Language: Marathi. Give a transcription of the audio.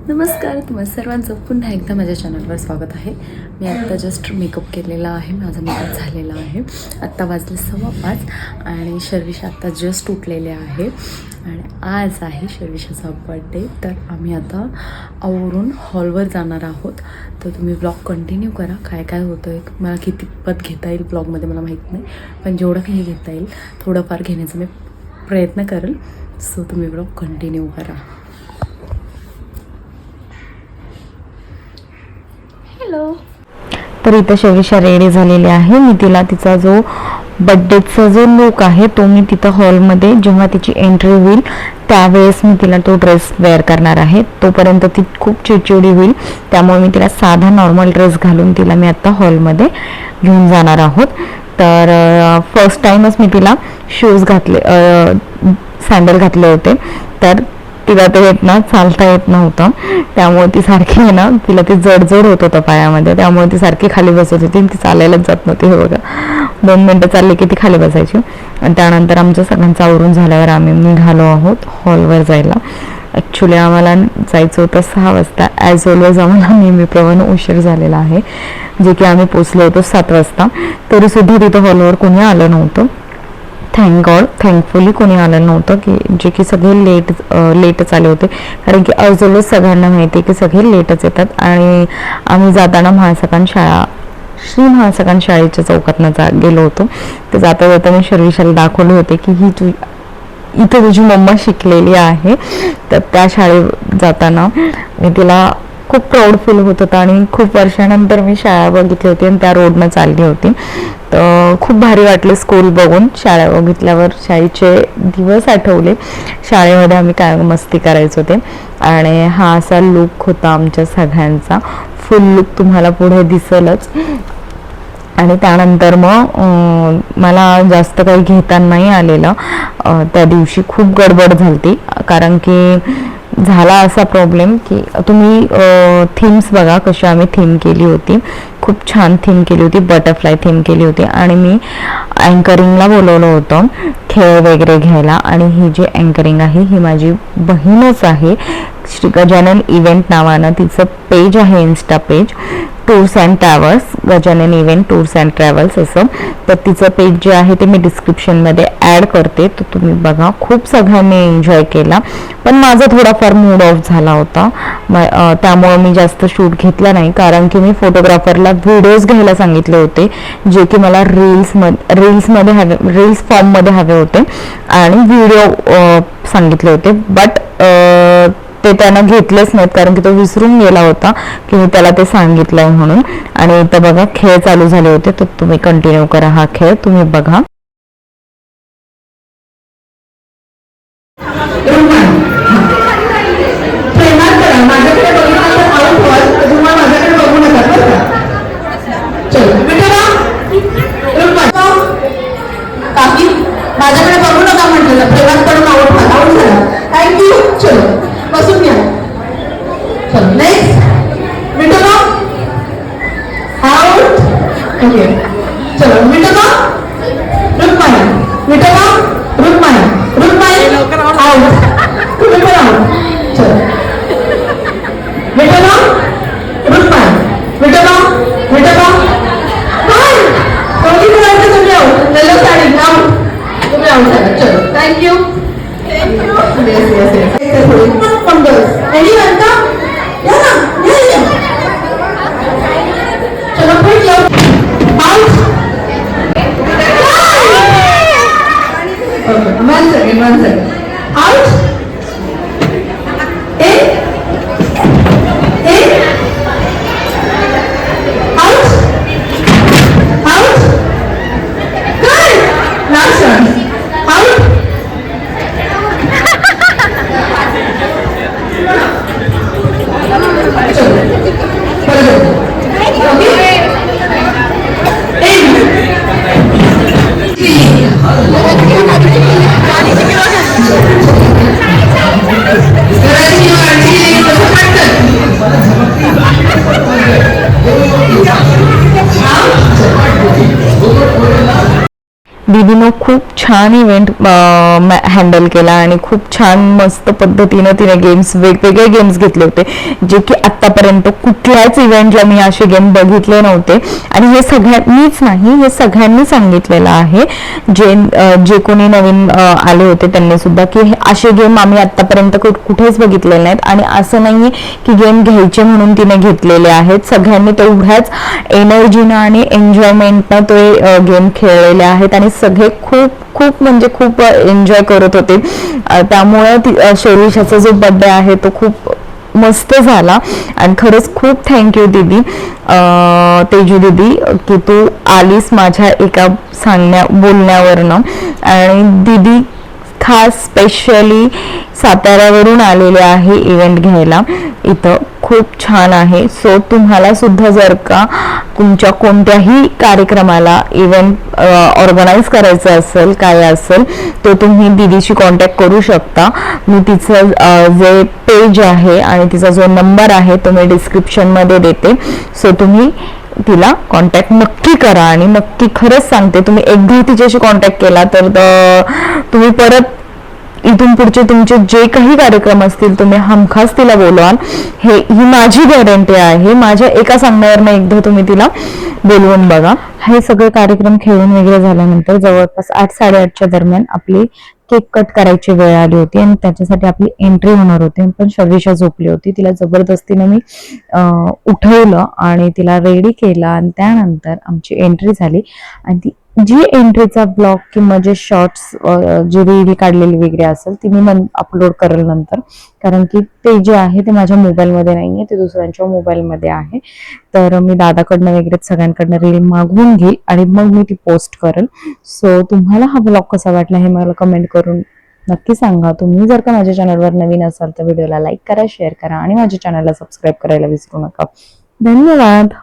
नमस्कार, तुम्हा सर्वांचं पुन्हा एकदा माझ्या चॅनलवर स्वागत आहे. मी आत्ता जस्ट मेकअप केलेला आहे. माझा मेकअप झालेला आहे. आत्ता वाजले 5:15 आणि शर्विशा आत्ता जस्ट उठलेले आहे आणि आज आहे शर्विशाचा बर्थडे. तर आम्ही आता आवरून हॉलवर जाणार आहोत. तर तुम्ही ब्लॉग कंटिन्यू करा. काय काय होतं आहे, मला कितीपत घेता येईल ब्लॉगमध्ये मला माहीत नाही, पण जेवढं काही घेता येईल थोडंफार घेण्याचा मी प्रयत्न करेल. सो तुम्ही ब्लॉग कंटिन्यू करा. हॅलो. तर इथं शर्विशा रेडी झालेली आहे. मी तिला तिचा जो बड्डेचा जो लुक आहे तो मी तिथं हॉलमध्ये जेव्हा तिची एंट्री होईल त्यावेळेस मी तिला तो ड्रेस वेअर करणार आहे. तोपर्यंत ती खूप चिडचिडी होईल, त्यामुळे मी तिला साधा नॉर्मल ड्रेस घालून तिला मी आत्ता हॉलमध्ये घेऊन जाणार आहोत. तर फर्स्ट टाईमच मी तिला शूज घातले, सँडल घातले होते. तर तिला ते येत ना चालता येत नव्हतं, त्यामुळे ती सारखी आहे ना, तिला ते जड होत होतं पायामध्ये, त्यामुळे ती सारखी खाली बसत होती. ती चालायलाच जात नव्हती. हे बघा, 2 मिनटं चालली की ती खाली बसायची. आणि त्यानंतर आमचं सगळ्यांचं आवरून झाल्यावर आम्ही निघालो आहोत हॉलवर जायला. ॲक्च्युली आम्हाला जायचं होतं 6 वाजता. ॲज ऑलवेज आम्हाला नेहमीप्रमाणे उशीर झालेला आहे, जे की आम्ही पोचलो होतो 7 वाजता. तरीसुद्धा तिथं हॉलवर कोणी आलं नव्हतं. थँक गॉड, थँकफुली कोणी आलं नव्हतं, की जे की सगळे लेटच आले होते. कारण की ॲज ऑलवेज सगळ्यांना माहिती आहे की सगळे लेटच येतात. आणि आम्ही जाताना श्री महासकान शाळेच्या चौकातनं गेलो होतो. तर जाता जाता मी शर्विशाला दाखवले होते की इथं तुझी मम्मा शिकलेली आहे. तर त्या शाळेत जाताना मी तिला खूप प्राऊड फील होत होतं. आणि खूप वर्षानंतर मी शाळा बघितली होती आणि त्या रोडनं चालली होती. तर खूप भारी वाटले स्कूल बघून. शाळा बघितल्यावर शाळेचे दिवस आठवले, शाळेमध्ये आम्ही काय मस्ती करायचो ते. आणि हा असा लुक होता आमच्या सगळ्यांचा. फुल लुक तुम्हाला पुढे दिसेलच. आणि त्यानंतर मग मला जास्त काही घेता नाही आलेलं. त्या दिवशी खूप गडबड झाली, कारण की झाला असा प्रॉब्लेम की तुम्ही थीम्स बघा कशी आम्ही थीम केली होती. खूप छान थीम केली होती, बटरफ्लाय थीम केली होती. आणि मी अँकरिंगला बोलवलं होतं खेळ वगैरे घ्यायला. आणि ही जी अँकरिंग आहे ही माझी बहीणच आहे. श्री गजानन इव्हेंट नावानं तिचं पेज आहे, Insta page, tours and travels, Gajanan event tours and travels असं. तर तिचं पेज जे आहे ते मी डिस्क्रिप्शनमध्ये ॲड करते, तर तुम्ही बघा. खूप सगळ्यांनी एन्जॉय केला, पण माझा थोडाफार मूड ऑफ झाला होता. त्यामुळं मी जास्त शूट घेतला नाही, कारण की मी फोटोग्राफरला व्हिडिओज घ्यायला सांगितले होते, जे की मला रील्स फॉर्ममध्ये हवे होते. आणि व्हिडिओ सांगितले होते, बट ते त्यानं घेतलेच नाहीत, कारण की तो विसरून गेला होता की मी त्याला ते सांगितलंय म्हणून. आणि इथं बघा खेळ चालू झाले होते, तर तुम्ही कंटिन्यू करा हा खेळ, तुम्ही बघा. माझ्याकडे बघू नका म्हटलं, प्रेमात करून आउट झाला. थँक्यू. चलो बसून घ्या. चलो नेक्स्ट. मिटोबा आउट. ओके, चलो मिटोबा रुक्माई, मिटोबा रुक्माई, रुक्माई आउट. तुम्ही पण आउट. चलो मिटोबा रुक्माई, मिटोबा मिटोबा बाय. कोणी करायचं तुम्ही आउट. Yellow sari out. तुम्ही आउट झाला. चलो thank you. Yes, yes, yes. From girls. Anyone come? Yeah, yeah. Chalo, quick, out. Okay, one second. Out. In. Out. Out. Good. Last one. Out. दीदीनं खूप छान इव्हेंट हँडल केला आणि खूप छान मस्त पद्धतीनं तिने गेम्स, वेगवेगळे गेम्स घेतले होते जे की आतापर्यंत कुठल्याच इव्हेंटला मी असे गेम बघितले नव्हते. आणि हे मीच नाही, हे सगळ्यांनी सांगितलेलं आहे, जे कोणी नवीन आले होते त्यांनी सुद्धा, की असे गेम आम्ही आतापर्यंत कुठेच बघितलेले नाहीत. आणि असं नाहीये की गेम घ्यायचे म्हणून तिने घेतलेले आहेत, सगळ्यांनी तेवढ्याच एनर्जीनं आणि एन्जॉयमेंटनं ते गेम खेळलेले आहेत आणि सगळे खूप म्हणजे खूप एन्जॉय करत होते. त्यामुळे शर्विशाचा जो बर्थडे आहे तो खूप मस्त झाला. आणि खरंच खूप थँक्यू दीदी, तेजू दीदी, की तू आलीस माझ्या एका बोलण्यावरनं. आणि दीदी खास स्पेशली साताऱ्यावरून आलेले आहे इव्हेंट घ्यायला. इथं खूप छान आहे. सो तुम्हाला सुद्धा जर का तुमच्या कोणत्याही कार्यक्रमाला इव्हेंट ऑर्गनाईज करायचं असेल, काय असेल, तर तुम्ही दीदीशी कॉन्टॅक्ट करू शकता. मी तिचं जे पेज आहे आणि तिचा जो नंबर आहे तो मी डिस्क्रिप्शनमध्ये देते. सो तुम्ही तिला कॉन्टॅक्ट नक्की करा. आणि नक्की खरंच सांगते, तुम्ही एकदा तिच्याशी कॉन्टॅक्ट केला तर तुम्ही परत इथून पुढचे तुमचे जे काही कार्यक्रम असतील तुम्ही हमखास तिला बोलवाल, ही माझी गॅरंटी आहे. माझ्या एका सांगण्यावरनं एकदा तुम्ही तिला बोलवून बघा. हे सगळे कार्यक्रम खेळून वगैरे झाल्यानंतर जवळपास 8-8:30च्या दरम्यान आपली केक कट करायची वेळ आली होती आणि त्याच्यासाठी आपली एंट्री होणार होती. पण शर्विशा झोपली होती, तिला जबरदस्तीने मी उठवलं आणि तिला रेडी केलं आणि त्यानंतर आमची एंट्री झाली. आणि ती जी एंट्रीचा ब्लॉग किंवा जे शॉर्ट्स जी रील काढलेली वगैरे असेल ती मी अपलोड करेल नंतर, कारण की ते जे आहे ते माझ्या मोबाईलमध्ये नाहीये, ते दुसऱ्यांच्या मोबाईलमध्ये आहे. तर मी दादाकडनं वगैरे सगळ्यांकडनं रील मागवून घेईल आणि मग मी ती पोस्ट करेल. सो तुम्हाला हा ब्लॉग कसा वाटला हे मला कमेंट करून नक्की सांगा. तुम्ही जर का माझ्या चॅनलवर नवीन असाल तर व्हिडिओला लाईक करा, शेअर करा आणि माझ्या चॅनलला सबस्क्राईब करायला विसरू नका. धन्यवाद.